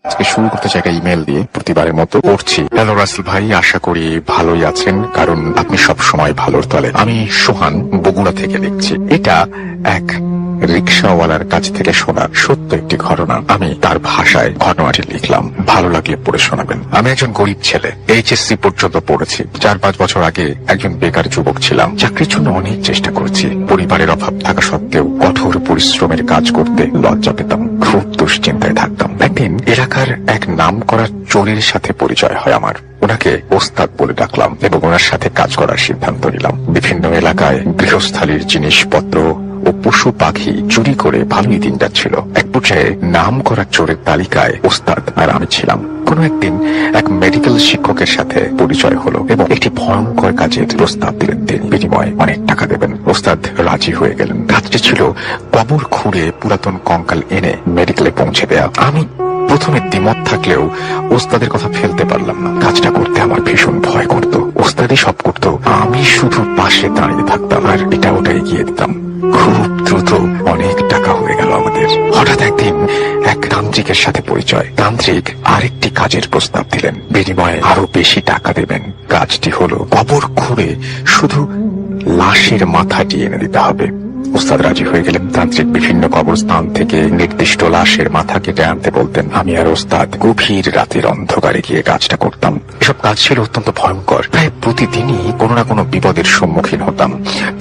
আজকে শুরু করতে চাই একটা ইমেল দিয়ে, প্রতিবারের মতো পড়ছি। হ্যালো রাসেল ভাই, আশা করি ভালোই আছেন, কারণ আপনি সব সময় ভালোর তলে। আমি সোহান, বগুড়া থেকে লিখছি। এটা এক রিক্সাওয়ালার কাছ থেকে শোনা সত্য একটি ঘটনা। আমি তার ভাষায় ঘটনাটি লিখলাম, ভালো লাগলে পড়ে শোনাবেন। আমি একজন গরিব ছেলে, এইচএসসি পর্যন্ত পড়েছি। 4-5 বছর আগে একজন বেকার যুবক ছিলাম। চাকরির জন্য অনেক চেষ্টা করেছি। পরিবারের অভাব থাকা সত্ত্বেও কঠোর পরিশ্রমের কাজ করতে লজ্জা পেতাম, খুব দুশ্চিন্তায় থাকতাম। একদিন এলাকার এক নামকরা চোরের সাথে পরিচয় হয় আমার। ওনাকে ওস্তাদ বলে ডাকলাম এবং ওনার সাথে কাজ করার সিদ্ধান্ত নিলাম। বিভিন্ন এলাকায় গৃহস্থালীর জিনিসপত্র ও পশু পাখি চুরি করে ভালোই দিন যাচ্ছিল। এক পর্যায়ে নাম করা চোরের তালিকায় ওস্তাদ আর আমি ছিলাম। কোনো একদিন এক মেডিকেল শিক্ষকের সাথে পরিচয় হলো এবং একটি ভয়ঙ্কর কাজের প্রস্তাব দিলেন। তিনি বিনিময়ে অনেক টাকা দেবেন। ওস্তাদ রাজি হয়ে গেলেন। কাজটি ছিল কবর খুঁড়ে পুরাতন কঙ্কাল এনে মেডিকেলে পৌঁছে দেয়া। আমি প্রথমে দ্বিমত থাকলেও ওস্তাদের কথা ফেলতে পারলাম না। কাজটা করতে আমার ভীষণ ভয় করত। ওস্তাদই সব করত, আমি শুধু পাশে দাঁড়িয়ে থাকতাম আর এটা ওটা এগিয়ে দিতাম। খুব দ্রুত অনেক টাকা হয়ে গেল আমাদের। হঠাৎ একদিন এক তান্ত্রিকের সাথে পরিচয়। তান্ত্রিক আরেকটি কাজের প্রস্তাব দিলেন, বিনিময়ে আরো বেশি টাকা দেবেন। কাজটি হলো কবর খুঁড়ে শুধু লাশের মাথাটি এনে দিতে হবে। ওস্তাদ রাজি হয়ে গেলেন। তান্ত্রিক বিভিন্ন কবরস্থান থেকে নির্দিষ্ট লাশের মাথা কেটে আনতে বলতেন। আমি আর ওস্তাদ গভীর রাতের অন্ধকারে গিয়ে কাজটা করতাম। এসব কাজ ছিল অত্যন্ত ভয়ঙ্কর। প্রায় প্রতিদিনই কোনো না কোনো বিপদের সম্মুখীন হতাম।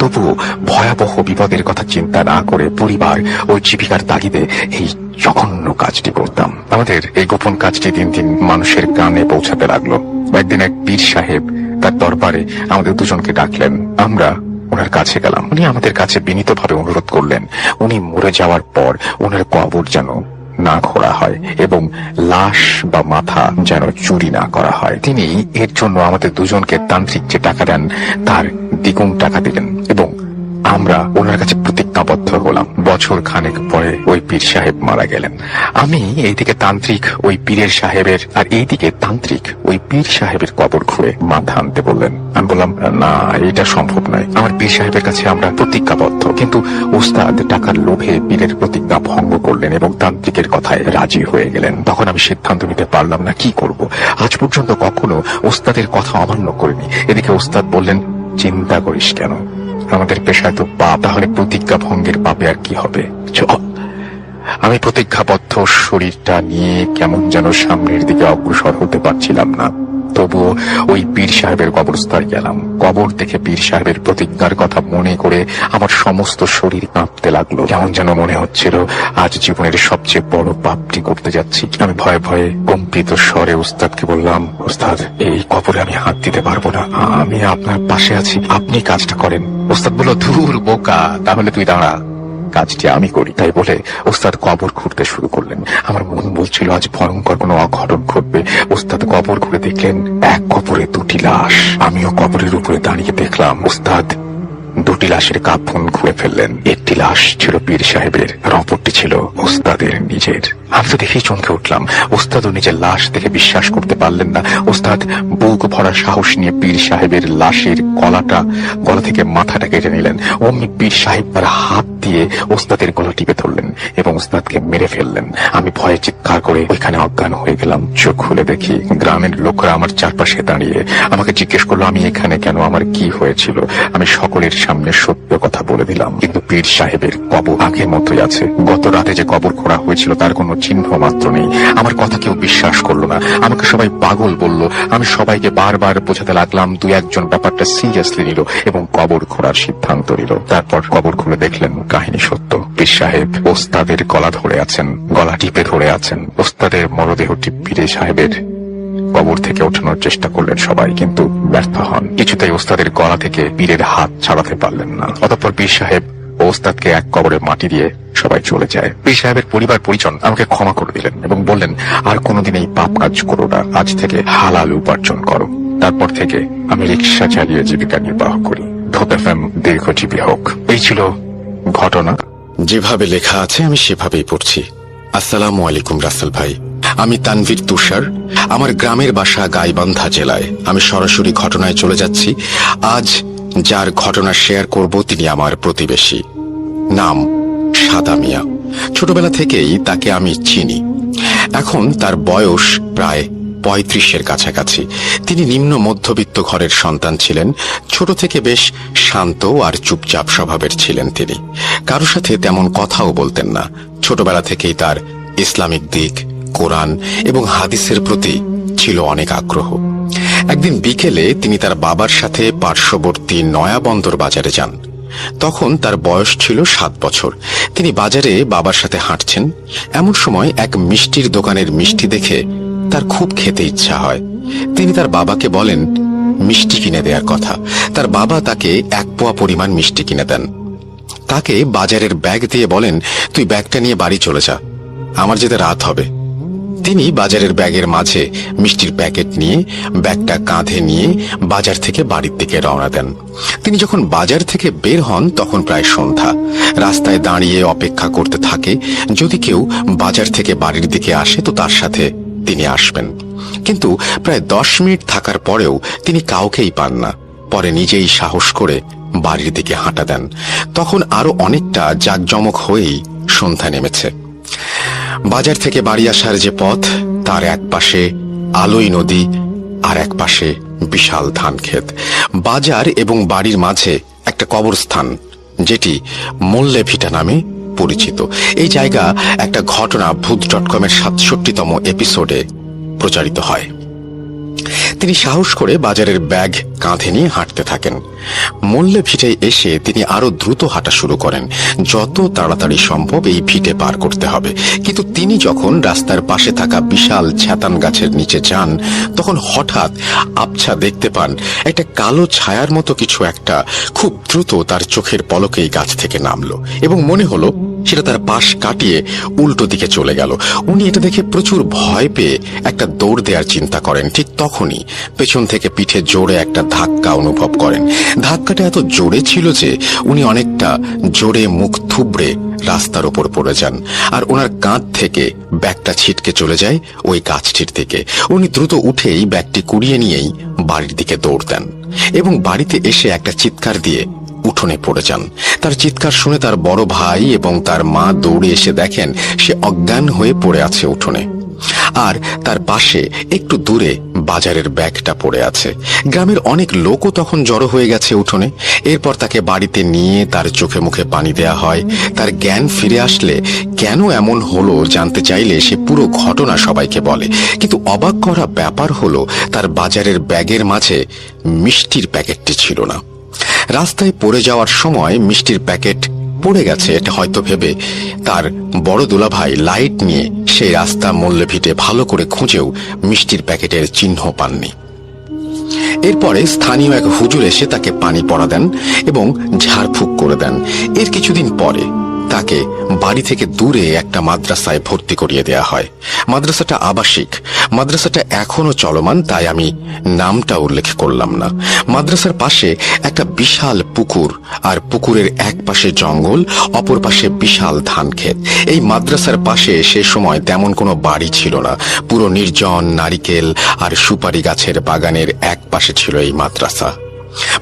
তবুও ভয়াবহ বিপদের কথা চিন্তা না করে পরিবার ও জীবিকার তাগিদে এই জঘন্য কাজটি করতাম। আমাদের এই গোপন কাজটি দিন দিন মানুষের কানে পৌঁছাতে লাগলো। একদিন এক পীর সাহেব তার দরবারে আমাদের দুজনকে ডাকলেন। আমরা ওনার কাছে গেলাম। উনি আমাদের কাছে বিনীতভাবে অনুরোধ করলেন, উনি মরে যাওয়ার পর ওনার কবর যেন না খোঁড়া হয় এবং লাশ বা মাথা যেন চুরি না করা হয়। তিনি এর জন্য আমাদের দুজনকে তান্ত্রিক যে টাকা দেন তার দ্বিগুণ টাকা দিলেন এবং আমরা ওনার কাছে প্রতিজ্ঞাবদ্ধ হলাম। বছর খানেক পরে ওই পীর সাহেব মারা গেলেন। আমি এইদিকে তান্ত্রিক ওই পীরের সাহেবের আর এইদিকে তান্ত্রিক ওই পীর সাহেবের কবর খুঁড়ে মাথা আনতে বললেন। আমি বললাম, না, এটা সম্ভব নয়। আমার পীর সাহেবের কাছে আমরা প্রতিজ্ঞাবদ্ধ। কিন্তু ওস্তাদ টাকার লোভে পীরের প্রতিজ্ঞা ভঙ্গ করলেন এবং তান্ত্রিকের কথায় রাজি হয়ে গেলেন। তখন আমি সিদ্ধান্ত নিতে পারলাম না কি করব। আজ পর্যন্ত কখনো ওস্তাদের কথা অমান্য করিনি। এদিকে ওস্তাদ বললেন, চিন্তা করিস কেন, আমাদের পেশায় তো পাপ, তাহলে প্রতিজ্ঞা ভঙ্গের পাপে আর কি হবে। আমি প্রতিজ্ঞাবদ্ধ শরীরটা নিয়ে কেমন যেন সামনের দিকে অগ্রসর হতে পারছিলাম না। তবুও ওই পীর সাহেবের কবরস্থানে গেলাম। কবর দেখে পীর সাহেবের প্রতিজ্ঞার কথা মনে করে আমার সমস্ত শরীর কাঁপতে লাগলো। কেমন যেন মনে হচ্ছিল আজ জীবনের সবচেয়ে বড় পাপটি করতে যাচ্ছি। আমি ভয়ে ভয়ে কম্পিত স্বরে ওস্তাদকে বললাম, ওস্তাদ, এই কবরে আমি হাত দিতে পারবো না, আমি আপনার পাশে আছি, আপনি কাজটা করেন। ওস্তাদ বলল, ধুর বোকা, তাহলে তুই দাঁড়া, কাজটি আমি করি। তাই বলে ওস্তাদ কবর খুঁড়তে শুরু করলেন। আমার মন বলছিল আজ ভয়ঙ্কর কোনো অঘটন ঘটবে। ওস্তাদ কবর খুঁড়ে দেখলেন এক কবরে 2টি লাশ। আমিও কবরের উপরে দাঁড়িয়ে দেখলাম ওস্তাদ 2টি লাশের কাফন খুঁড়ে ফেললেন। একটি লাশ ছিল পীর সাহেবের আর অপরটি ছিল ওস্তাদের নিজের। আমি তো দেখেই চমকে উঠলাম। ওস্তাদও নিজের লাশ দেখে বিশ্বাস করতে পারলেন না। ওস্তাদ বুক ভরা সাহস নিয়ে পীর সাহেবের লাশের গলা থেকে মাথাটা কেটে নিলেন। অমনি পীর সাহেব তার হাত দিয়ে ওস্তাদের গলা টিপে ধরলেন এবং ওস্তাদকে মেরে ফেললেন। আমি ভয়ে চিৎকার করে ওইখানে অজ্ঞান হয়ে গেলাম। চোখ খুলে দেখি গ্রামের লোকরা আমার চারপাশে দাঁড়িয়ে আমাকে জিজ্ঞেস করলো আমি এখানে কেন, আমার কি হয়েছিল। আমি সকলের সামনে সত্য কথা বলে দিলাম। কিন্তু পীর সাহেবের কবর আগের মতোই আছে। গত রাতে যে কবর খোঁড়া হয়েছিল তার কোনো চিহ্ন মাত্র নেই। আমার কথা কেউ বিশ্বাস করলো না, আমাকে সবাই পাগল বলল। আমি সবাইকে বারবার বোঝাতে লাগলাম। 2-1 ব্যাপারটা সিরিয়াসলি নিল এবং কবর খোঁড়ার সিদ্ধান্ত নিল। তারপর কবর খুলে দেখলেন কাহিনী সত্য। পীর সাহেব ওস্তাদের গলা ধরে আছেন, গলা টিপে ধরে আছেন। ওস্তাদের মরদেহটি পীর সাহেবের কবর থেকে ওঠানোর চেষ্টা করলেন সবাই, কিন্তু ব্যর্থ হন। কিছুতেই ওস্তাদের গলা থেকে পীরের হাত ছাড়াতে পারলেন না। অতঃপর পীর সাহেব ওস্তাদকে এক কবরে মাটি দিয়ে সবাই চলে যায়। পীর সাহেবের পরিবার পরিজন আমাকে ক্ষমা করে দিলেন এবং বললেন, আর কোনোদিন এই পাপ কাজ করো না, আজ থেকে হালাল উপার্জন করো। তারপর থেকে আমি রিক্সা চালিয়ে জীবিকা নির্বাহ করি। ধোতেফেম দীর্ঘজীবী হোক। এই ছিল ঘটনা। যেভাবে লেখা আছে আমি সেভাবেই পড়ছি। আসসালামু আলাইকুম রাসেল ভাই, আমি তানভীর তুষার। আমার গ্রামের বাসা গাইবান্ধা জেলায়। আমি সরাসরি ঘটনায় চলে যাচ্ছি। আজ যার ঘটনা শেয়ার করব তিনি আমার প্রতিবেশী। নাম সাদা মিয়া। ছোটবেলা থেকেই তাকে আমি চিনি। এখন তার বয়স প্রায় 35-এর কাছাকাছি। তিনি নিম্ন মধ্যবিত্ত ঘরের সন্তান ছিলেন। ছোট থেকে বেশ শান্ত আর চুপচাপ স্বভাবের ছিলেন তিনি। কারো সাথে তেমন কথাও বলতেন না। ছোটবেলা থেকেই তার ইসলামিক দিক, কোরআন এবং হাদিসের প্রতি ছিল অনেক আগ্রহ। একদিন বিকেলে তিনি তার বাবার সাথে পার্শ্ববর্তী নয়াবন্দর বাজারে যান। তখন তার বয়স ছিল 7 বছর। তিনি বাজারে বাবার সাথে হাঁটছেন। এমন সময় এক মিষ্টির দোকানের মিষ্টি দেখে তার খুব খেতে ইচ্ছা হয়। তিনি তার বাবাকে বলেন মিষ্টি কিনে দেওয়ার কথা। তার বাবা তাকে 1 পোয়া পরিমাণ মিষ্টি কিনে দেন। তাকে বাজারের ব্যাগ দিয়ে বলেন, তুই ব্যাগটা নিয়ে বাড়ি চলে যা, আমার যেতে রাত হবে। তিনি বাজারের ব্যাগের মাঝে মিষ্টির প্যাকেট নিয়ে ব্যাগটা কাঁধে নিয়ে বাজার থেকে বাড়ির দিকে রওনা দেন। তিনি যখন বাজার থেকে বের হন তখন প্রায় সন্ধ্যা। রাস্তায় দাঁড়িয়ে অপেক্ষা করতে থাকে, যদি কেউ বাজার থেকে বাড়ির দিকে আসে তো তার সাথে তিনি আসবেন। কিন্তু প্রায় 10 মিনিট থাকার পরেও তিনি কাউকেই পান না। পরে নিজেই সাহস করে বাড়ির দিকে হাঁটা দেন। তখন আরো অনেকটা জাঁকজমক হয়েই সন্ধ্যা নেমেছে। বাজার থেকে বাড়ি আসার যে পথ, তার এক পাশে আলোই নদী আর এক পাশে বিশাল ধান ক্ষেত। বাজার এবং বাড়ির মাঝে একটা কবরস্থান, যেটি মোল্লে ভিটা নামে পরিচিত। এই জায়গা একটা ঘটনা ভূত.com-এর 67তম এপিসোডে প্রচারিত হয়। তিনি সাহস করে বাজারের ব্যাগ কাঁধে নিয়ে হাঁটতে থাকেন। মোল্লে ভিটায় এসে তিনি আরো দ্রুত হাঁটা শুরু করেন। যত তাড়াতাড়ি সম্ভব এই ভিটে পার করতে হবে। কিন্তু তিনি যখন রাস্তার পাশে থাকা বিশাল ছাতান গাছের নিচে যান, তখন হঠাৎ আবছা দেখতে পান একটা কালো ছায়ার মতো কিছু একটা খুব দ্রুত তার চোখের পলকেই গাছ থেকে নামলো এবং মনে হলো সেটা তার পাশ কাটিয়ে উল্টো দিকে চলে গেল। উনি এটা দেখে প্রচুর ভয় পেয়ে একটা দৌড় দেওয়ার চিন্তা করেন। ঠিক তখনই পেছন থেকে পিঠে জোরে একটা ধাক্কা অনুভব করেন। ধাক্কাটা এত জোরে ছিল যে উনি অনেকটা জোরে মুখ থুবড়ে রাস্তার ওপর পড়ে যান, আর ওনার কাঁধ থেকে ব্যাগটা ছিটকে চলে যায় ওই গাছটির দিকে। উনি দ্রুত উঠেই ব্যাগটি কুড়িয়ে নিয়েই বাড়ির দিকে দৌড় দেন এবং বাড়িতে এসে একটা চিৎকার দিয়ে উঠোনে পড়ে যান। তার চিৎকার শুনে তার বড় ভাই এবং তার মা দৌড়ে এসে দেখেন সে অজ্ঞান হয়ে পড়ে আছে উঠোনে, আর তার পাশে একটু দূরে বাজারের ব্যাগটা পড়ে আছে। গ্রামের অনেক লোকও তখন জড়ো হয়ে গেছে উঠোনে। এরপর তাকে বাড়িতে নিয়ে তার চোখে মুখে পানি দেয়া হয়। তার জ্ঞান ফিরে আসলে কেন এমন হলো জানতে চাইলে সে পুরো ঘটনা সবাইকে বলে। কিন্তু অবাক করা ব্যাপার হলো তার বাজারের ব্যাগের মাঝে মিষ্টির প্যাকেটটি ছিল না। রাস্তায় পড়ে যাওয়ার সময় মিষ্টির প্যাকেট পড়ে গেছে এটা হয়তো ভেবে তার বড় দুলাভাই লাইট নিয়ে সেই রাস্তা মোল্লে ভিটে ভালো করে খুঁজেও মিষ্টির প্যাকেটের চিহ্ন পাননি। এরপরে স্থানীয় এক হুজুর এসে তাকে পানি পড়া দেন এবং ঝাড়ফুঁক করে দেন। এর কিছুদিন পরে তাকে বাড়ি থেকে দূরে একটা মাদ্রাসায় ভর্তি করিয়ে দেয়া হয়। মাদ্রাসাটা আবাসিক। মাদ্রাসাটা এখনো চলমান, তাই আমি নামটা উল্লেখ করলাম না। মাদ্রাসার পাশে একটা বিশাল পুকুর, আর পুকুরের এক পাশে জঙ্গল, অপর পাশে বিশাল ধান ক্ষেত। এই মাদ্রাসার পাশে সে সময় তেমন কোনো বাড়ি ছিল না। পুরো নির্জন নারিকেল আর সুপারি গাছের বাগানের এক পাশে ছিল এই মাদ্রাসা।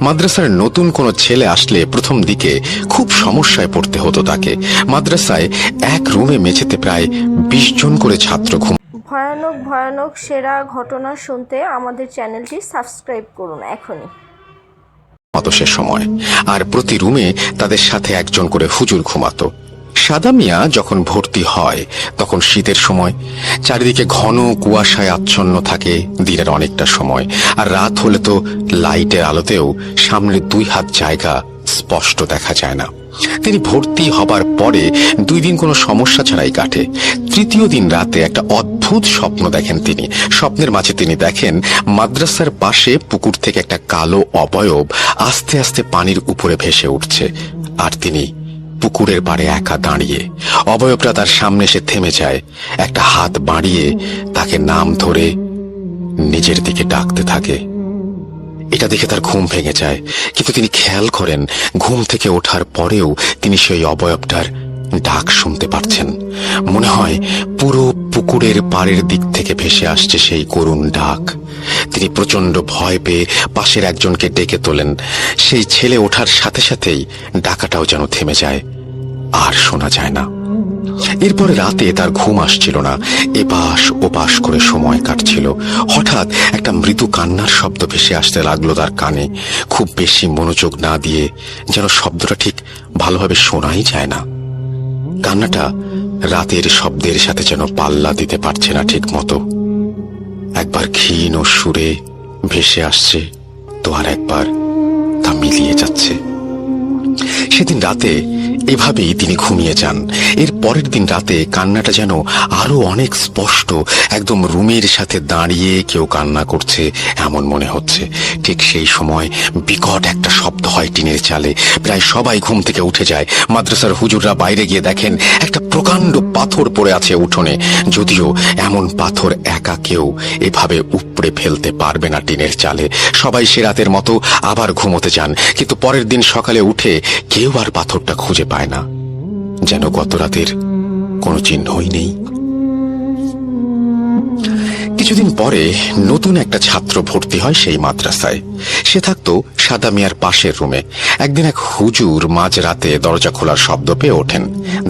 মাদ্রাসার নতুন কোনো ছেলে আসলে প্রথম দিকে খুব সমস্যায় পড়তে হতো তাকে। মাদ্রাসায় এক রুমে মেঝেতে প্রায় 20 জন করে ছাত্র ভয়ানক ভয়ানক সেরা ঘটনা শুনতে আমাদের চ্যানেলটি সাবস্ক্রাইব করুন এখনই। ঘুমাতো সে সময়, আর প্রতি রুমে তাদের সাথে একজন করে হুজুর ঘুমাতো। সাদা মিয়া যখন ভর্তি হয় তখন শীতের সময়, চারিদিকে ঘন কুয়াশায় আচ্ছন্ন থাকে দিনের অনেকটা সময়, আর রাত হলে তো লাইটের আলোতেও সামনে 2 হাত জায়গা স্পষ্ট দেখা যায় না। তিনি ভর্তি হবার পরে 2 দিন কোনো সমস্যা ছাড়াই কাটে। তৃতীয় দিন রাতে একটা অদ্ভুত স্বপ্ন দেখেন তিনি। স্বপ্নের মাঝে তিনি দেখেন মাদ্রাসার পাশে পুকুর থেকে একটা কালো অবয়ব আস্তে আস্তে পানির উপরে ভেসে উঠছে, আর তিনি পুকুরের পাড়ে একা দাঁড়িয়ে। অবয়বটা তার সামনে এসে থেমে যায়, একটা হাত বাড়িয়ে তাকে নাম ধরে নিজের দিকে ডাকতে থাকে। এটা দেখে তার ঘুম ভেঙে যায়, কিন্তু তিনি খেয়াল করেন ঘুম থেকে ওঠার পরেও তিনি সেই অবয়বটার ডাক শুনতে পারছেন। মনে হয় পুরো পুকুরের পাড়ের দিক থেকে ভেসে আসছে সেই করুণ ডাক। তিনি প্রচন্ড ভয় পেয়ে পাশের একজনকে ডেকে তোলেন। সেই ছেলে ওঠার সাথে সাথেই ডাকাটাও যেন থেমে যায়, আর শোনা যায় না। এরপরে রাতে তার ঘুম আসছিল না, এপাশ ওপাশ করে সময় কাটছিল। হঠাৎ একটা মৃদু কান্নার শব্দ ভেসে আসতে লাগলো তার কানে। খুব বেশি মনোযোগ না দিয়ে, যেন শব্দটা ঠিক ভালোভাবে শোনাই যায় না। কান্নাটা রাতের শব্দের সাথে যেন পাল্লা দিতে পারছে না ঠিক মতো। একবার ক্ষীণ ও সুরে ভেসে আসছে, তো আর একবার তা মিলিয়ে যাচ্ছে। সেদিন রাতে এভাবেই তিনি ঘুমিয়ে যান। এর পরের দিন রাতে কান্নাটা যেন আরো অনেক স্পষ্ট, একদম রুমের সাথে দাঁড়িয়ে কেউ কান্না করছে এমন মনে হচ্ছে। ঠিক সেই সময় বিকট একটা শব্দ হয় টিনের চালে। প্রায় সবাই ঘুম থেকে উঠে যায়। মাদ্রাসার হুজুররা বাইরে গিয়ে দেখেন একটা প্রকাণ্ড পাথর পড়ে আছে উঠোনে। যদিও এমন পাথর একা কেউ এভাবে উপড়ে ফেলতে পারবে না টিনের চালে। সবাই সে রাতের মতো আবার ঘুমোতে যান, কিন্তু পরের দিন সকালে উঠে কেউ আর পাথরটা খুঁজে পায় না, যেন গত রাতের কোনো চিহ্নই নেই। কিছুদিন পরে নতুন একটা ছাত্র ভর্তি হয় সেই মাদ্রাসায়। সে থাকতো সাদা মিয়ার পাশের রুমে। একদিন এক হুজুর মাঝরাতে দরজা খোলার শব্দ পেয়ে ওঠেন।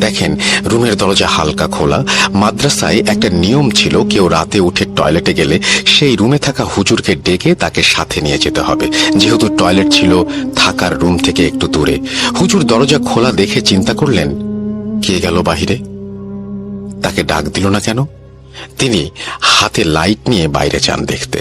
দেখেন রুমের দরজা হালকা খোলা। মাদ্রাসায় একটা নিয়ম ছিল, কেউ রাতে উঠে টয়লেটে গেলে সেই রুমে থাকা হুজুরকে ডেকে তাকে সাথে নিয়ে যেতে হবে, যেহেতু টয়লেট ছিল থাকার রুম থেকে একটু দূরে। হুজুর দরজা খোলা দেখে চিন্তা করলেন, কে গেল বাহিরে? তাকে ডাক দিল না কেন? তিনি হাতে লাইট নিয়ে বাইরে যান দেখতে।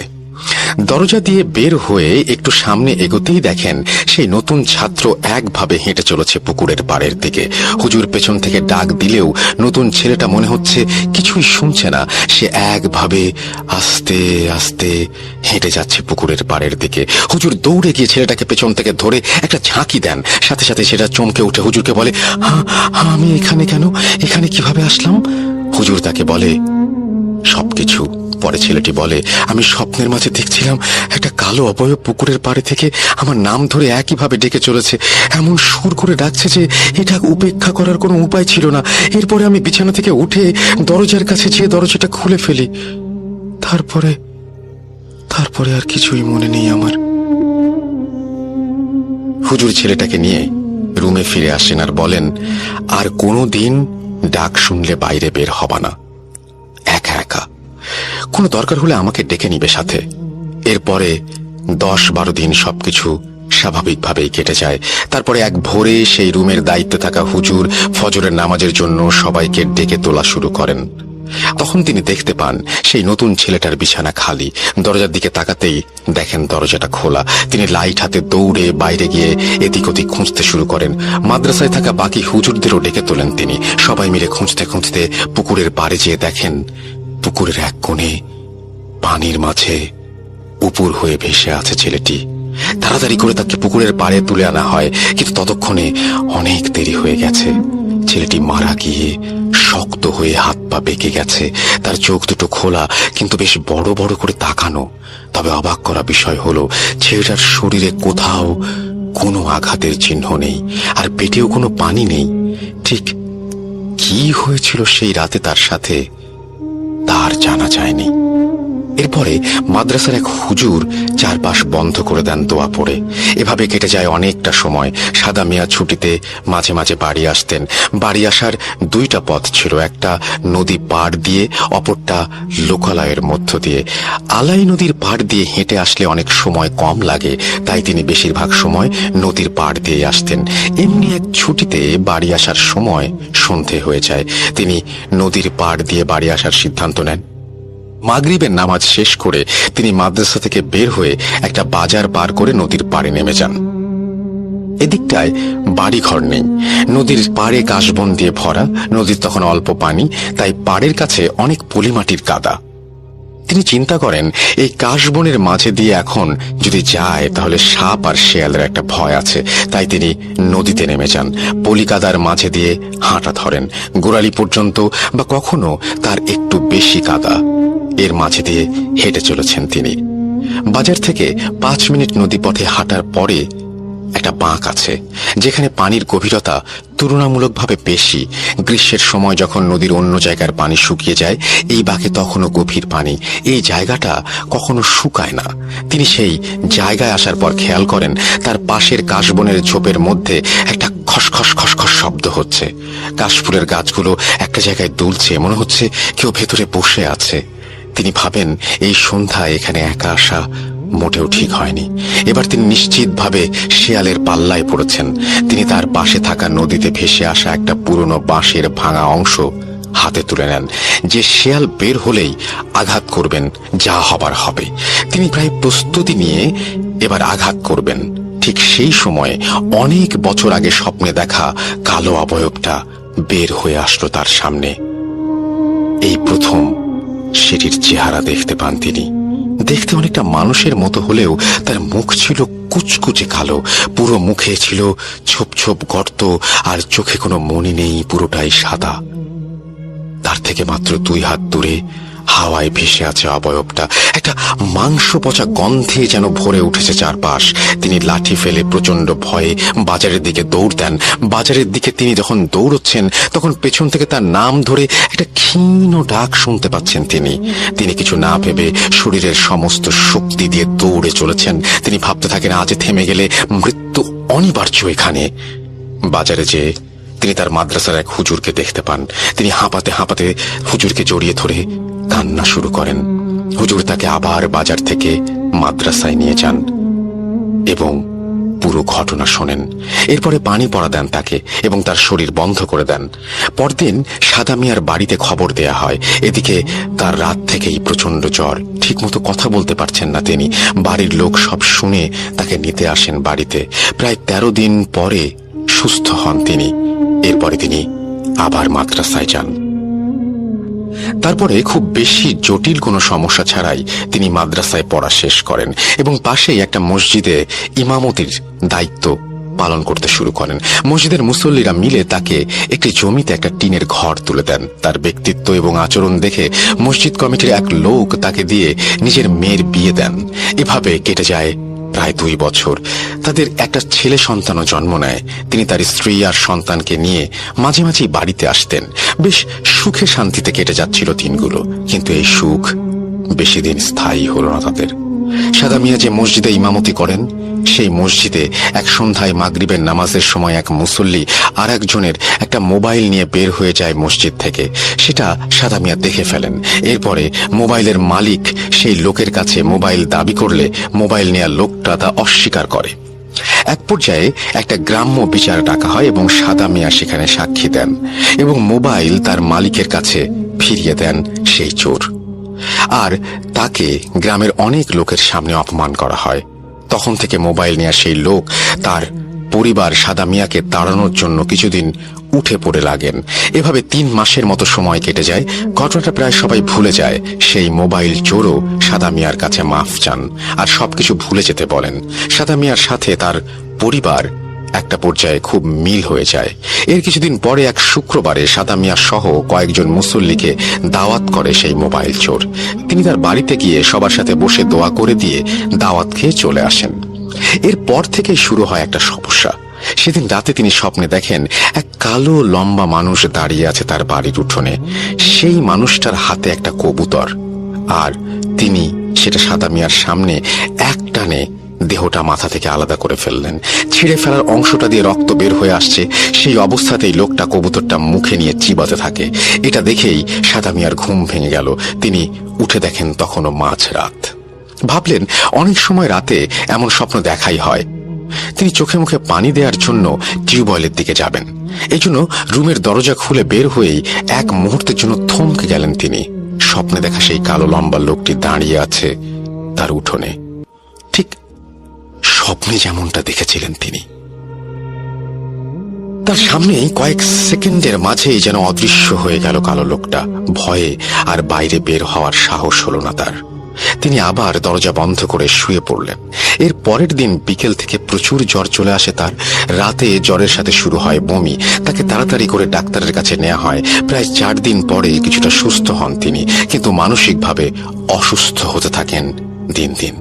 দরজা দিয়ে বের হয়ে একটু সামনে এগোতেই দেখেন সেই নতুন ছাত্র একভাবে হেঁটে চলেছে পুকুরের পাড়ের দিকে। হুজুর পেছন থেকে ডাক দিলেও নতুন ছেলেটা মনে হচ্ছে কিছুই শুনছে না। সে একভাবে আস্তে আস্তে হেঁটে যাচ্ছে পুকুরের পাড়ের দিকে। হুজুর দৌড়ে গিয়ে ছেলেটাকে পেছন থেকে ধরে একটা ঝাঁকি দেন। সাথে সাথে সেটা চমকে উঠে হুজুরকে বলে, আমি এখানে কেন? এখানে কিভাবে আসলাম? হুজুর তাকে বলে সবকিছু। পরে ছেলেটি বলে, আমি স্বপ্নের মাঝে দেখছিলাম একটা কালো অবয়ব পুকুরের পাড়ে থেকে আমার নাম ধরে একইভাবে ডেকে চলেছে। এমন সুর করে ডাকছে যে এটা উপেক্ষা করার কোনো উপায় ছিল না। এরপরে আমি বিছানা থেকে উঠে দরজার কাছে যেয়ে দরজাটা খুলে ফেলি। তারপরে আর কিছুই মনে নেই আমার। হুজুর ছেলেটাকে নিয়ে রুমে ফিরে আসেন আর বলেন, আর কোনো দিন ডাক শুনলে বাইরে বের হবা না, একা একা। কোনো দরকার হলে আমাকে ডেকে নিবে সাথে। এরপরে 10-12 দিন সবকিছু স্বাভাবিকভাবেই কেটে যায়। তারপরে এক ভোরে সেই রুমের দায়িত্বে থাকা হুজুর ফজরের নামাজের জন্য সবাইকে ডেকে তোলা শুরু করেন। তখন তিনি দেখতে পান সেই নতুন ছেলেটার বিছানা খালি। দরজার দিকে তাকাতেই দেখেন দরজাটা খোলা। তিনি লাইট হাতে দৌড়ে বাইরে গিয়ে এদিক ওদিক খুঁজতে শুরু করেন। মাদ্রাসায় থাকা বাকি হুজুরদেরও ডেকে তোলেন তিনি। সবাই মিলে খুঁজতে খুঁজতে পুকুরের পাড়ে যেয়ে দেখেন পুকুরের এক কোণে পানির মাঝে উপর হয়ে ভেসে আছে ছেলেটি। তাড়াতাড়ি করে তাকে পুকুরের পাড়ে তুলে আনা হয়, কিন্তু ততক্ষণে অনেক দেরি হয়ে গেছে। ছেলেটি মারা গিয়ে শক্ত হয়ে হাত পা বেঁকে গেছে। তার চোখ দুটো খোলা, কিন্তু বেশ বড় বড় করে তাকানো। তবে অবাক করা বিষয় হলো ছেলেটার শরীরে কোথাও কোনো আঘাতের চিহ্ন নেই, আর পেটেও কোনো পানি নেই। ঠিক কি হয়েছিল সেই রাতে তার সাথে তার জানা যায়নি। এরপরে মাদ্রাসার এক হুজুর চারপাশ বন্ধ করে দেন দোয়া পড়ে। এভাবে কেটে যায় অনেকটা সময়। সাদা মিয়া ছুটিতে মাঝে মাঝে বাড়ি আসতেন। বাড়ি আসার 2টা পথ ছিল, একটা নদী পাড় দিয়ে, অপরটা লোকালয়ের মধ্য দিয়ে। আলাই নদীর পাড় দিয়ে হেঁটে আসলে অনেক সময় কম লাগে, তাই তিনি বেশিরভাগ সময় নদীর পাড় দিয়ে আসতেন। এমনি এক ছুটিতে বাড়ি আসার সময় সন্ধে হয়ে যায়। তিনি নদীর পাড় দিয়ে বাড়ি আসার সিদ্ধান্ত নেন। মাগরিবের নামাজ শেষ করে তিনি মাদ্রাসা থেকে বের হয়ে একটা বাজার পার করে নদীর পাড়ে নেমে যান। এদিকটায় বাড়িঘর নেই। নদীর পাড়ে কাশবন দিয়ে ভরা। নদীর তখন অল্প পানি, তাই পাড়ের কাছে অনেক পলিমাটির কাদা। তিনি চিন্তা করেন এই কাশবনের মাঝে দিয়ে এখন যদি যায় তাহলে সাপ আর শেয়ালের একটা ভয় আছে, তাই তিনি নদীতে নেমে যান। পলিকাদার মাঝে দিয়ে হাঁটা ধরেন গোড়ালি পর্যন্ত, বা কখনো তার একটু বেশি কাদা। এর মাঝে দিয়ে হেঁটে চলেছেন তিনি। বাজার থেকে 5 মিনিট নদীপথে হাঁটার পরে একটা বাঁক আছে, যেখানে পানির গভীরতা তুলনামূলকভাবে বেশি। গ্রীষ্মের সময় যখন নদীর অন্য জায়গার পানি শুকিয়ে যায়, এই বাঁকে তখনও গভীর পানি। এই জায়গাটা কখনো শুকায় না। তিনি সেই জায়গায় আসার পর খেয়াল করেন তার পাশের কাশবনের ঝোপের মধ্যে একটা খসখস খসখস শব্দ হচ্ছে। কাশফুলের গাছগুলো একটা জায়গায় দুলছে, মনে হচ্ছে কেউ ভেতরে বসে আছে। তিনি ভাবেন এই সন্ধ্যায় এখানে একা আসা মোটেও ঠিক হয়নি। এবার তিনি নিশ্চিতভাবে শেয়ালের পাল্লায় পড়েছেন। তিনি তার পাশে থাকা নদীতে ভেসে আসা একটা পুরনো বাঁশের ভাঙা অংশ হাতে তুলে নেন, যে শেয়াল বের হলেই আঘাত করবেন, যা হবার হবে। তিনি প্রায় প্রস্তুতি নিয়ে এবার আঘাত করবেন। ঠিক সেই সময় অনেক বছর আগে স্বপ্নে দেখা কালো অবয়বটা বের হয়ে আসলো তার সামনে। এই প্রথম সেটির চেহারা দেখতে পান তিনি। দেখতে অনেকটা মানুষের মতো হলেও তার মুখ ছিল কুচকুচে কালো, পুরো মুখে ছিল ছোপ ছোপ গর্ত, আর চোখে কোনো মনি নেই, পুরোটাই সাদা। তার থেকে মাত্র 2 হাত দূরে হাওয়ায় ভেসে আছে অবয়বটা। একটা মাংস পচা গন্ধে যেন ভরে উঠেছে চারপাশ। তিনি লাঠি ফেলে প্রচন্ড ভয়ে বাজারের দিকে দৌড় দেন। বাজারের দিকে তিনি যখন দৌড়চ্ছেন তখন পেছন থেকে তার নাম ধরে একটা ক্ষীণ ডাক শুনতে পাচ্ছেন তিনি কিছু না ভেবে শরীরের সমস্ত শক্তি দিয়ে দৌড়ে চলেছেন। তিনি ভাবতে থাকেন, আজ থেমে গেলে মৃত্যু অনিবার্য এখানে। বাজারে যেয়ে তিনি তার মাদ্রাসার এক হুজুরকে দেখতে পান। তিনি হাঁপাতে হাঁপাতে হুজুরকে জড়িয়ে ধরে কান্না শুরু করেন। হুজুর তাকে আবার বাজার থেকে মাদ্রাসায় নিয়ে যান এবং পুরো ঘটনা শোনেন। এরপরে পানি পড়া দেন তাকে এবং তার শরীর বন্ধ করে দেন। পরদিন সাদা মিয়ার বাড়িতে খবর দেয়া হয়। এদিকে তার রাত থেকেই প্রচন্ড জ্বর, ঠিকমতো কথা বলতে পারছেন না তিনি। বাড়ির লোক সব শুনে তাকে নিতে আসেন বাড়িতে। প্রায় 13 দিন পরে সুস্থ হন তিনি। এরপরে তিনি আবার মাদ্রাসায় যান। তারপরে খুব বেশি জটিল কোনো সমস্যা ছাড়াই তিনি মাদ্রাসায় পড়া শেষ করেন এবং পাশেই একটা মসজিদে ইমামতির দায়িত্ব পালন করতে শুরু করেন। মসজিদের মুসল্লিরা মিলে তাকে একটি জমিতে একটা টিনের ঘর তুলে দেন। তার ব্যক্তিত্ব এবং আচরণ দেখে মসজিদ কমিটির এক লোক তাকে দিয়ে নিজের মেয়ের বিয়ে দেন। এভাবে কেটে যায় প্রায় 2 বছর। তাদের একটা ছেলে সন্তানও জন্ম নেয়। তিনি তার স্ত্রী আর সন্তানকে নিয়ে মাঝে মাঝেই বাড়িতে আসতেন। বেশ সুখে শান্তিতে কেটে যাচ্ছিল দিনগুলো, কিন্তু এই সুখ বেশি দিন স্থায়ী হলো না তাদের। সাদা মিয়া যে মসজিদে ইমামতি করেন, সেই মসজিদে এক সন্ধ্যায় মাগরিবের নামাজের সময় এক মুসল্লি আর একজনের একটা মোবাইল নিয়ে বের হয়ে যায় মসজিদ থেকে। সেটা সাদা মিয়া দেখে ফেলেন। এরপরে মোবাইলের মালিক সেই লোকের কাছে মোবাইল দাবি করলে মোবাইল নেওয়া লোকটা তা অস্বীকার করে। এক পর্যায়ে একটা গ্রাম্য বিচার ডাকা হয় এবং সাদা মিয়া সেখানে সাক্ষী দেন এবং মোবাইল তার মালিকের কাছে ফিরিয়ে দেন সেই চোর। আর তাকে গ্রামের অনেক লোকের সামনে অপমান করা হয়। তখন থেকে মোবাইল নেওয়া সেই লোক তার পরিবার সাদা মিয়াকে তাড়ানোর জন্য কিছুদিন উঠে পড়ে লাগেন। এভাবে 3 মাসের মতো সময় কেটে যায়। ঘটনাটা প্রায় সবাই ভুলে যায়। সেই মোবাইল চোরও সাদা মিয়ার কাছে মাফ চান আর সবকিছু ভুলে যেতে বলেন। সাদা মিয়ার সাথে তার পরিবার একটা পর্যায়ে খুব মিল হয়ে যায়। এর কিছুদিন পরে এক শুক্রবারে সাদা মিয়া সহ কয়েকজন মুসল্লিকে দাওয়াত করে সেই মোবাইল চোর। তিনি তার বাড়িতে গিয়ে সবার সাথে বসে দোয়া করে দিয়ে দাওয়াত খেয়ে চলে আসেন। এরপর থেকেই শুরু হয় একটা সমস্যা। সেদিন রাতে তিনি স্বপ্নে দেখেন এক কালো লম্বা মানুষ দাঁড়িয়ে আছে তার বাড়ির উঠোনে। সেই মানুষটার হাতে একটা কবুতর, আর তিনি সেটা সাদা মিয়ার সামনে এক টানে দেহটা মাথা থেকে আলাদা করে ফেললেন। ছিঁড়ে ফেলার অংশটা দিয়ে রক্ত বের হয়ে আসছে। সেই অবস্থাতেই লোকটা কবুতরটা মুখে নিয়ে চিবাতে থাকে। এটা দেখেই সাদা মিয়ার ঘুম ভেঙে গেল। তিনি উঠে দেখেন তখনও মাঝরাত। ভাবলেন অনেক সময় রাতে এমন স্বপ্ন দেখাই হয়। তিনি চোখে মুখে পানি দেওয়ার জন্য টিউবওয়েলের দিকে যাবেন। এই জন্য রুমের দরজা খুলে বের হয়েই এক মুহূর্তের জন্য থমকে গেলেন তিনি। স্বপ্নে দেখা সেই কালো লম্বা লোকটি দাঁড়িয়ে আছে তার উঠোনে, ঠিক স্বপ্নে যেমনটা দেখেছিলেন তিনি। তার সামনে কয়েক সেকেন্ডের মাঝেই যেন অদৃশ্য হয়ে গেল কালো লোকটা। ভয়ে আর বাইরে বের হওয়ার সাহস হলো না তার। তিনি আবার দরজা বন্ধ করে শুয়ে পড়লেন। এর পরের দিন বিকেল থেকে প্রচুর জ্বর চলে আসে তার। রাতে জ্বরের সাথে শুরু হয় বমি। তাকে তাড়াতাড়ি করে ডাক্তারের কাছে নেওয়া হয়। প্রায় 4 দিন পরে কিছুটা সুস্থ হন তিনি, কিন্তু মানসিকভাবে অসুস্থ হতে থাকেন দিন দিন।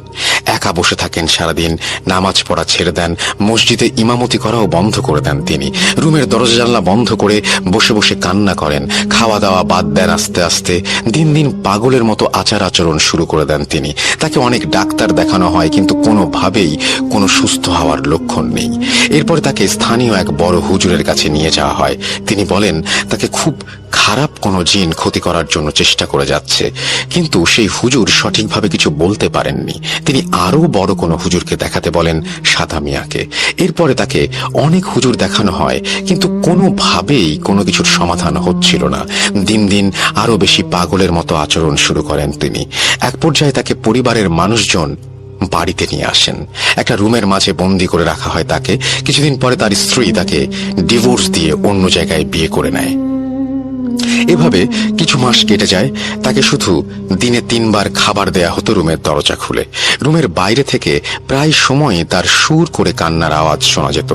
একা বসে থাকেন সারাদিন, নামাজ পড়া ছেড়ে দেন, মসজিদে ইমামতি করাও বন্ধ করে দেন তিনি। রুমের দরজা জানলা বন্ধ করে বসে বসে কান্না করেন, খাওয়া দাওয়া বাদ দেন আস্তে আস্তে। দিন দিন পাগলের মতো আচার আচরণ শুরু করে দেন তিনি। তাকে অনেক ডাক্তার দেখানো হয়, কিন্তু কোনোভাবেই কোনো সুস্থ হওয়ার লক্ষণ নেই। এরপরে তাকে স্থানীয় এক বড় হুজুরের কাছে নিয়ে যাওয়া হয়। তিনি বলেন তাকে খুব খারাপ কোনো জিন ক্ষতি করার জন্য চেষ্টা করে যাচ্ছে, কিন্তু সেই হুজুর সঠিকভাবে কিছু বলতে পারেননি। তিনি আরো বড় কোনো হুজুরকে দেখাতে বলেন, সাদা মিয়াকে। এরপরে তাকে অনেক হুজুর দেখানো হয়, কিন্তু কোনোভাবেই কোনো কিছুর সমাধান হচ্ছিল না। দিন দিন আরো বেশি পাগলের মতো আচরণ শুরু করেন তিনি। এক পর্যায়ে তাকে পরিবারের মানুষজন বাড়িতে নিয়ে আসেন। একটা রুমের মাঝে বন্দি করে রাখা হয় তাকে। কিছুদিন পরে তার স্ত্রী তাকে ডিভোর্স দিয়ে অন্য জায়গায় বিয়ে করে নেয়। এভাবে কিছু মাস কেটে যায়। তাকে শুধু দিনে 3 বার খাবার দেয়া হতো রুমের দরজা খুলে। রুমের বাইরে থেকে প্রায় সময় তার সুর করে কান্নার আওয়াজ শোনা যেত।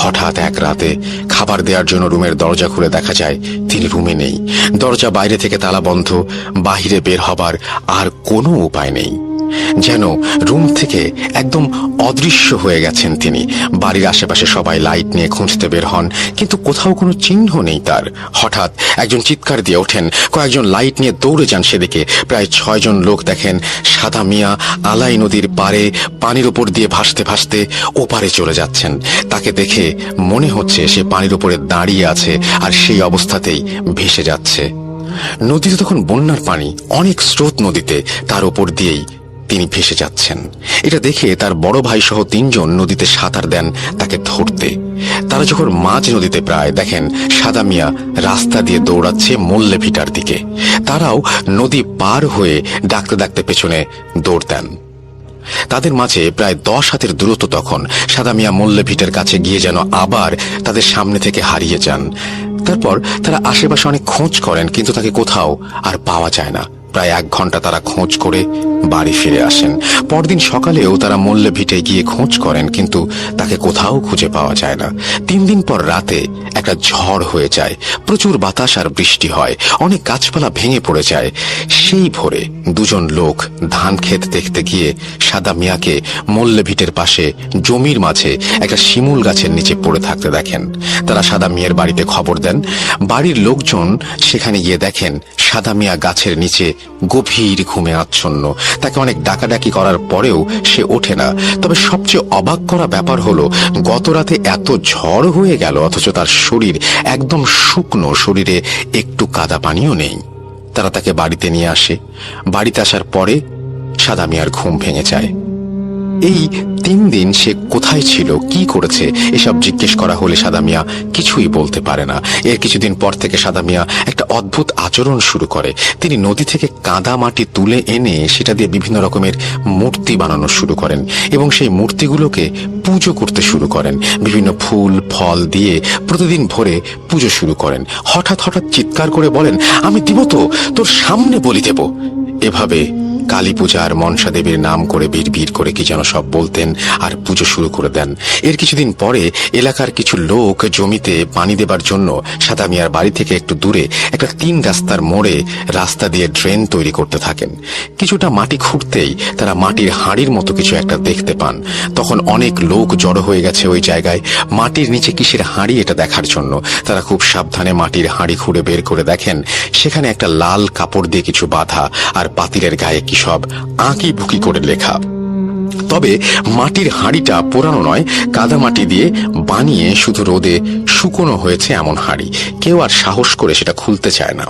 হঠাৎ এক রাতে খাবার দেওয়ার জন্য রুমের দরজা খুলে দেখা যায় তিনি রুমে নেই। দরজা বাইরে থেকে তালা বন্ধ, বাহিরে বের হবার আর কোনো উপায় নেই। যেন রুম থেকে একদম অদৃশ্য হয়ে গেছেন তিনি। বাড়ির আশেপাশে সবাই লাইট নিয়ে খুঁজতে বের হন, কিন্তু কোথাও কোনো চিহ্ন নেই তার। হঠাৎ একজন চিৎকার দিয়ে ওঠেন, কয়েকজন লাইট নিয়ে দৌড়ে যান সেদিকে। প্রায় 6 জন লোক দেখেন সাদা মিয়া আলাই নদীর পারে পানির উপর দিয়ে ভাসতে ভাসতে ওপারে চলে যাচ্ছেন। তাকে দেখে মনে হচ্ছে সে পানির উপরে দাঁড়িয়ে আছে আর সেই অবস্থাতেই ভেসে যাচ্ছে। নদীতে তখন বন্যার পানি, অনেক স্রোত নদীতে, তার উপর দিয়েই তিনি ভেসে যাচ্ছেন। এটা দেখে তার বড় ভাই সহ 3 জন নদীতে সাঁতার দেন তাকে ধরতে। তারা যখন মাঝ নদীতে প্রায় দেখেন সাদা মিয়া রাস্তা দিয়ে দৌড়াচ্ছে মল্লে ভিটার দিকে। তারাও নদী পার হয়ে ডাকতে ডাকতে পেছনে দৌড় দেন। তাদের মাঝে প্রায় 10 হাতের দূরত্ব। তখন সাদা মিয়া মল্লে ভিটার কাছে গিয়ে যেন আবার তাদের সামনে থেকে হারিয়ে যান। তারপর তারা আশেপাশে অনেক খোঁজ করেন, কিন্তু তাকে কোথাও আর পাওয়া যায় না। প্রায় 1 ঘন্টা তারা খোঁজ করে বাড়ি ফিরে আসেন। পরদিন সকালেও তারা মল্লে ভিটে গিয়ে খোঁজ করেন, কিন্তু তাকে কোথাও খুঁজে পাওয়া যায় না। 3 দিন পর রাতে একটা ঝড় হয়ে যায়। প্রচুর বাতাস আর বৃষ্টি হয়, অনেক গাছপালা ভেঙে পড়ে যায়। সেই ভোরে 2 জন লোক ধান ক্ষেত দেখতে গিয়ে সাদা মিয়াকে মল্লে ভিটের পাশে জমির মাঝে একটা শিমুল গাছের নিচে পড়ে থাকতে দেখেন। তারা সাদা মিয়ার বাড়িতে খবর দেন। বাড়ির লোকজন সেখানে গিয়ে দেখেন সাদা মিয়া গাছের নিচে গভীর ঘুমে আচ্ছন্ন। তাকে অনেক ডাকাডাকি করার পরেও সে ওঠে না। তবে সবচেয়ে অবাক করা ব্যাপার হলো, গত রাতে এত ঝড় হয়ে গেল অথচ তার শরীর একদম শুকনো, শরীরে একটু কাদা পানিও নেই। তারা তাকে বাড়িতে নিয়ে আসে। বাড়িতে আসার পরে সাদা মিয়ার ঘুম ভেঙে যায়। এই 3 দিন সে কোথায় ছিল, কি করেছে, এসব জিজ্ঞেস করা হলে সাদা মিয়া কিছুই বলতে পারে না। এর কিছুদিন পর থেকে সাদা মিয়া একটা অদ্ভুত আচরণ শুরু করে। তিনি নদী থেকে কাদা মাটি তুলে এনে সেটা দিয়ে বিভিন্ন রকমের মূর্তি বানানো শুরু করেন এবং সেই মূর্তিগুলোকে পুজো করতে শুরু করেন। বিভিন্ন ফুল ফল দিয়ে প্রতিদিন ভোরে পুজো শুরু করেন। হঠাৎ হঠাৎ চিৎকার করে বলেন, আমি দিব তো, তোর সামনে বলি দেব। এভাবে কালী পূজার মনসা দেবীর নাম করে বিড় করে কি যেন সব বলতেন আর পুজো শুরু করে দেন। এর কিছুদিন পরে এলাকার কিছু লোক জমিতে পানি দেবার জন্য সাদা মিয়ার বাড়ি থেকে একটু দূরে একটা 3 রাস্তার মোড়ে রাস্তা দিয়ে ড্রেন তৈরি করতে থাকেন। কিছুটা মাটি খুঁড়তেই তারা মাটির হাঁড়ির মতো কিছু একটা দেখতে পান। তখন অনেক লোক জড়ো হয়ে গেছে ওই জায়গায় মাটির নিচে কিসের হাঁড়ি এটা দেখার জন্য। তারা খুব সাবধানে মাটির হাঁড়ি খুঁড়ে বের করে দেখেন সেখানে একটা লাল কাপড় দিয়ে কিছু বাঁধা আর পাতিলের গায়ে কি সব আঁকি বুকি করে লেখা। তবে মাটির হাঁড়িটা পোড়ানো নয়, কাদা মাটি দিয়ে বানিয়ে শুধু রোদে শুকনো হয়েছে এমন হাঁড়ি। কেউ আর সাহস করে সেটা খুলতে চায় না।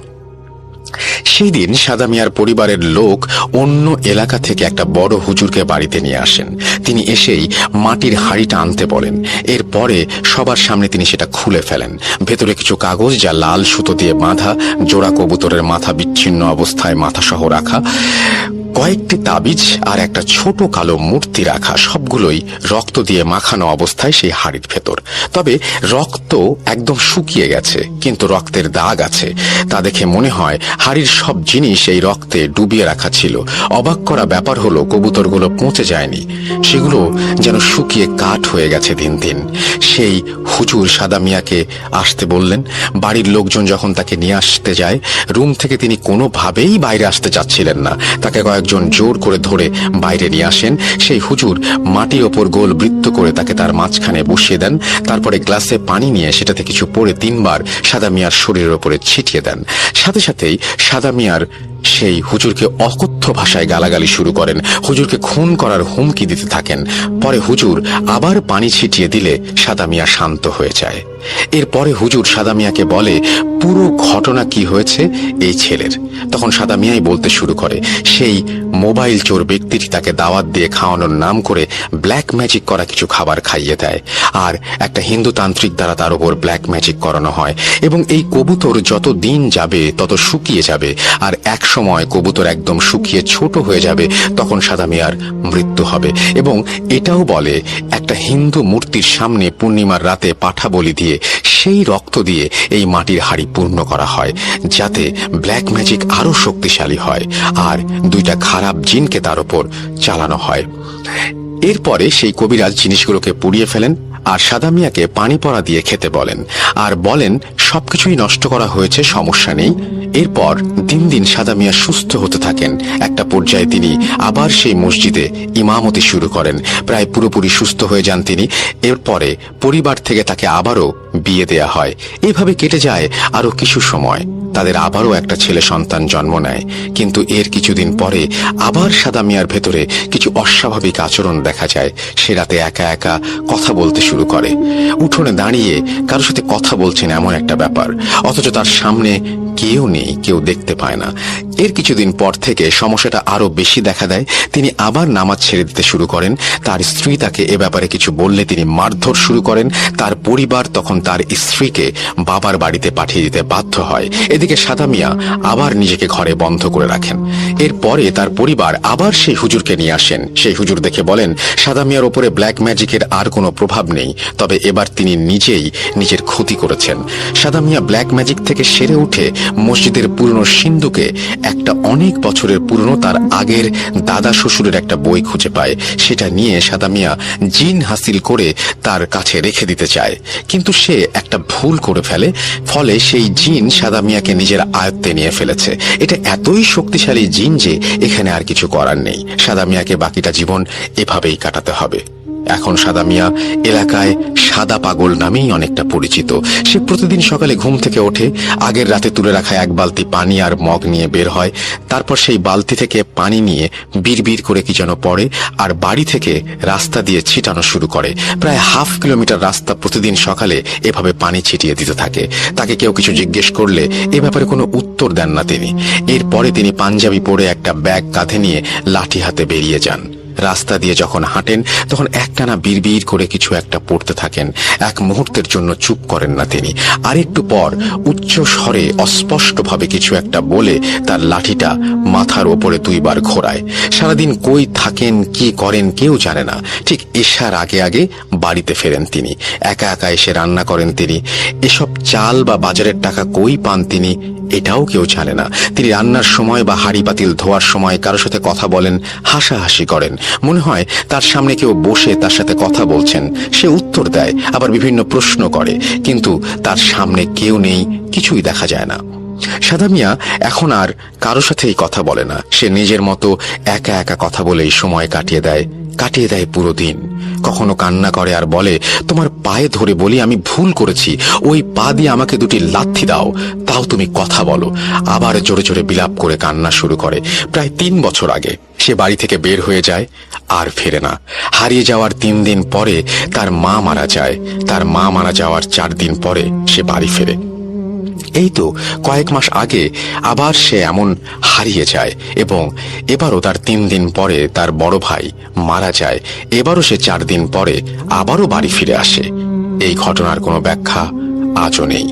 সেই দিন সাদা মিয়ার পরিবারের লোক অন্য এলাকা থেকে একটা বড় হুজুরকে বাড়িতে নিয়ে আসেন। তিনি এসেই মাটির হাঁড়িটা আনতে বলেন। এরপরে সবার সামনে তিনি সেটা খুলে ফেলেন। ভেতরে কিছু কাগজ যা লাল সুতো দিয়ে বাঁধা, জোড়া কবুতরের মাথা বিচ্ছিন্ন অবস্থায় মাথা সহ রাখা, কয়েকটি তাবিজ আর একটা ছোট কালো মূর্তি রাখা, সবগুলোই রক্ত দিয়ে মাখানো অবস্থায় সেই হাড়ির ভেতর। তবে রক্ত একদম শুকিয়ে গেছে, কিন্তু রক্তের দাগ আছে। তা দেখে মনে হয় হাড়ির সব জিনিস এই রক্তে ডুবিয়ে রাখা ছিল। অবাক করা ব্যাপার হলো কবুতরগুলো পচে যায়নি, সেগুলো যেন শুকিয়ে কাঠ হয়ে গেছে দিন দিন। সেই হুজুর সাদা মিয়াকে আসতে বললেন। বাড়ির লোকজন যখন তাকে নিয়ে আসতে যায়, রুম থেকে তিনি কোনোভাবেই বাইরে আসতে চাচ্ছিলেন না। তাকে কয়েকজন জোর করে ধরে বাইরে নিয়ে আসেন। সেই হুজুর মাটির ওপর গোল বৃত্ত করে তাকে তার মাঝখানে বসিয়ে দেন। তারপরে গ্লাসে পানি নিয়ে সেটাতে কিছু পরে 3 বার সাদা মিয়ার শরীরের ওপরে ছিটিয়ে দেন। সাথে সাথেই সাদা মিয়ার সেই হুজুরকে অকথ্য ভাষায় গালাগালি শুরু করেন, হুজুরকে খুন করার হুমকি দিতে থাকেন। পরে হুজুর আবার পানি ছিটিয়ে দিলে সাদা মিয়া শান্ত হয়ে যায়। এরপরে হুজুর সাদা মিয়াকে বলে পুরো ঘটনা কি হয়েছে এই ছেলের। তখন সাদা মিয়াই বলতে শুরু করে সেই মোবাইল চোর ব্যক্তিটি তাকে দাওয়াত দিয়ে খাওয়ানোর নাম করে ব্ল্যাক ম্যাজিক করা কিছু খাবার খাইয়ে দেয়, আর একটা হিন্দু তান্ত্রিক দ্বারা তার উপর ব্ল্যাক ম্যাজিক করানো হয়। এবং এই কবুতর যত দিন যাবে তত শুকিয়ে যাবে, আর এক সময় কবুতর একদম শুকিয়ে ছোট হয়ে যাবে, তখন সাদা মিয়ার মৃত্যু হবে। এবং এটাও বলে একটা হিন্দু মূর্তির সামনে পূর্ণিমার রাতে পাঠা বলি দিয়ে সেই রক্ত দিয়ে এই মাটির হাড়ি পূর্ণ করা হয়, যাতে ব্ল্যাক ম্যাজিক আরো শক্তিশালী হয় আর 2টা খারাপ জিনকে তার উপর চালানো হয়। এরপরে সেই কবিরাজ জিনিসগুলোকে পুড়িয়ে ফেলেন আর সাদা মিয়াকে পানি পড়া দিয়ে খেতে বলেন, আর বলেন সবকিছুই নষ্ট করা হয়েছে, সমস্যা নেই। এরপর দিন দিন সাদা মিয়া সুস্থ হতে থাকেন। একটা পর্যায়ে তিনি আবার সেই মসজিদে ইমামতি শুরু করেন, প্রায় পুরোপুরি সুস্থ হয়ে যান তিনি। এরপরে পরিবার থেকে তাকে আবারও বিয়ে দেয়া হয়। এভাবে কেটে যায় আরো কিছু সময়। তাদের আবারও একটা ছেলে সন্তান জন্ম নেয়। কিন্তু এর কিছুদিন পরে আবার সাদা মিয়ার ভেতরে কিছু অস্বাভাবিক আচরণ দেখা যায়। সে রাতে একা একা কথা বলতে শুরু করে, উঠোনে দাঁড়িয়ে কারোর সাথে কথা বলছেন এমন একটা ব্যাপার, অথচ তার সামনে কেউ নেই, কেউ দেখতে পায় না। এর কিছুদিন পর থেকে সমস্যাটা আরো বেশি দেখা দেয়। তিনি আবার নামাজ ছেড়ে দিতে শুরু করেন। তার স্ত্রী তাকে এ ব্যাপারে কিছু বললে তিনি মারধর শুরু করেন। তার পরিবার তখন তার স্ত্রীকে বাবার বাড়িতে পাঠিয়ে দিতে বাধ্য হয়। এদিকে সাদা মিয়া আবার নিজেকে ঘরে বন্ধ করে রাখেন। এরপরে তার পরিবার আবার সেই হুজুরকে নিয়ে আসেন। সেই হুজুর দেখে বলেন সাদা মিয়ার ওপরে ব্ল্যাক ম্যাজিকের আর কোনো প্রভাব নেই, তবে এবার তিনি নিজেই নিজের ক্ষতি করেছেন। সাদা মিয়া ব্ল্যাক ম্যাজিক থেকে সেরে উঠে মসজিদের পুরনো সিন্ধুকে একটা অনেক বছরের পুরনো তার আগের দাদা শ্বশুরের একটা বই খুঁজে পায়। সেটা নিয়ে সাদা মিয়া জিন হাসিল করে তার কাছে রেখে দিতে চায়, কিন্তু সে একটা ভুল করে ফেলে। ফলে সেই জিন সাদা মিয়াকে নিজের আয়ত্তে নিয়ে ফেলেছে। এটা এতই শক্তিশালী জিন যে এখানে আর কিছু করার নেই। সাদা মিয়াকে বাকিটা জীবন এভাবেই কাটাতে হবে। এখন সাদা মিয়া এলাকায় সাদা পাগল নামেই অনেকটা পরিচিত। সে প্রতিদিন সকালে ঘুম থেকে ওঠে, আগের রাতে তুলে রাখা 1 বালতি পানি আর মগ নিয়ে বের হয়। তারপর সেই বালতি থেকে পানি নিয়ে বিড়বিড় করে কি যেন পড়ে, আর বাড়ি থেকে রাস্তা দিয়ে ছিটানো শুরু করে। প্রায় 1/2 কিলোমিটার রাস্তা প্রতিদিন সকালে এভাবে পানি ছিটিয়ে দিতে থাকে। তাকে কেউ কিছু জিজ্ঞেস করলে এ ব্যাপারে কোনো উত্তর দেন না তিনি। এরপরে তিনি পাঞ্জাবি পরে একটা ব্যাগ কাঁধে নিয়ে লাঠি হাতে বেরিয়ে যান। রাস্তা দিয়ে যখন হাঁটেন তখন একটানা বিড়বিড় করে কিছু একটা পড়তে থাকেন। এক মুহূর্তের জন্য চুপ করেন না তিনি। আরেকটু পর উচ্চ স্বরে অস্পষ্টভাবে কিছু একটা বলে তার লাঠিটা মাথার ওপরে 2 বার ঘোরায়। সারাদিন কই থাকেন, কি করেন কেউ জানে না। ঠিক এশার আগে আগে বাড়িতে ফেরেন তিনি। একা একা এসে রান্না করেন তিনি। এসব চাল বা বাজারের টাকা কই পান তিনি এটাও কেউ জানে না। তিনি রান্নার সময় বা হাঁড়ি পাতিল ধোয়ার সময় কারোর সাথে কথা বলেন, হাসাহাসি করেন। মনে হয় তার সামনে কেউ বসে তার সাথে কথা বলছেন। সে উত্তর দেয়, আবার বিভিন্ন প্রশ্ন করে, কিন্তু তার সামনে কেউ নেই, কিছুই দেখা যায় না। সাদা মিয়া এখন আর কারোর সাথেই কথা বলে না। সে নিজের মতো একা একা কথা বলেই সময় কাটিয়ে দেয় পুরো দিন। কখনো কান্না করে আর বলে, তোমার পায়ে ধরে বলি আমি ভুল করেছি, ওই পা দিয়ে আমাকে 2টি লাথি দাও, তাও তুমি কথা বলো। আবার জোরে জোরে বিলাপ করে কান্না শুরু করে। প্রায় 3 বছর আগে সে বাড়ি থেকে বের হয়ে যায়, আর ফেরে না। হারিয়ে যাওয়ার 3 দিন পরে তার মা মারা যায়। তার মা মারা যাওয়ার 4 দিন পরে সে বাড়ি ফেরে। এই তো কয়েক মাস আগে আবার সে এমন হারিয়ে যায়, এবং এবারও তার 3 দিন পরে তার বড় ভাই মারা যায়। এবারও সে 4 দিন পরে আবারও বাড়ি ফিরে আসে। এই ঘটনার কোনো ব্যাখ্যা আজও নেই।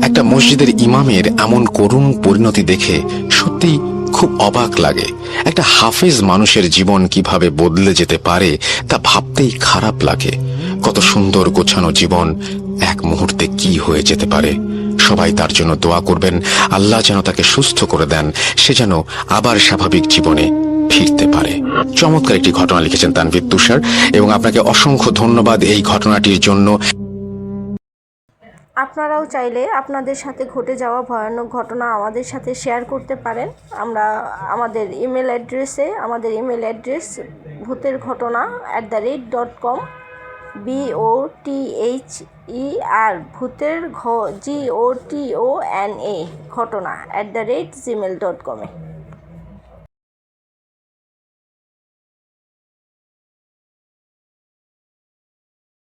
একটা মসজিদের ইমামের এমন করুণ পরিণতি দেখে সত্যি খুব অবাক লাগে। একটা হাফেজ মানুষের জীবন কিভাবে বদলে যেতে পারে তা ভাবতেই খারাপ লাগে। কত সুন্দর গোছানো জীবন এক মুহূর্তে কি হয়ে যেতে পারে। সবাই তার জন্য দোয়া করবেন, আল্লাহ যেন তাকে সুস্থ করে দেন, সে যেন আবার স্বাভাবিক জীবনে ফিরতে পারে। চমৎকার একটি ঘটনা লিখেছেন তানভীর তুষার, এবং আপনাকে অসংখ্য ধন্যবাদ এই ঘটনাটির জন্য। আপনারাও চাইলে আপনাদের সাথে ঘটে যাওয়া ভয়ানক ঘটনা আমাদের সাথে শেয়ার করতে পারেন। আমরা আমাদের ইমেল অ্যাড্রেস bhuterghotona@com BOTHER ভূতের GOTONA @gmail.com